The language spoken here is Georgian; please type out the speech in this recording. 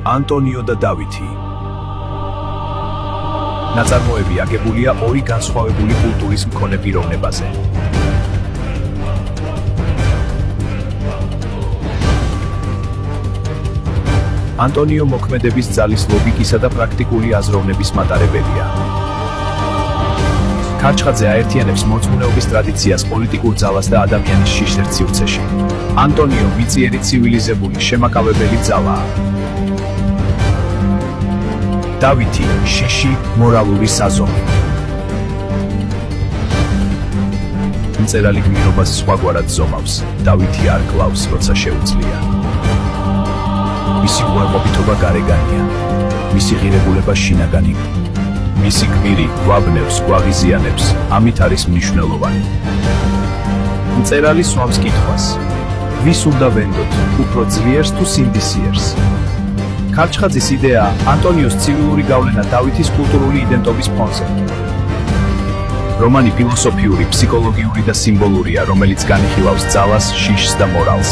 ანტონიო და დავითი. ნაწარმოები აგებულია ორი განსხვავებული კულტურის მქონე პიროვნებაზე. ანტონიო მოქმედების ძალის ლოგიკისა და პრაქტიკული აზროვნების მატარებელია. ქარჩხაძე აერთიანებს მოწმუნეობის ტრადიციას, პოლიტიკურ ძალას და ადამიანის შიშერ სივრცეში. ანტონიო მიწიერი ცივილიზებული შემაკავებელი ძალაა. დავითი შიში მორალური საზომი. მწერალი გმირობას სხვაგვარად ზომავს, დავითი არ კლავს, როცა შეუძლია. მისი უარყოფითობა გარეგანია, მისი ღირებულება შინაგანი. მისი გმირი გვაბნევს, გვაღიზიანებს, ამით არის მნიშვნელოვანი. მწერალი სვამს კითხვას: ვის უნდა ვენდოთ, უფრო ძლიერს თუ სინდისიერს? ქარჩხაძის იდეაა ანტონიოს ცივილური გავლენა დავითის კულტურული იდენტობის ფონზე. რომანი ფილოსოფიური, ფსიქოლოგიური და სიმბოლურია, რომელიც განიხილავს ძალას, შიშს და მორალს.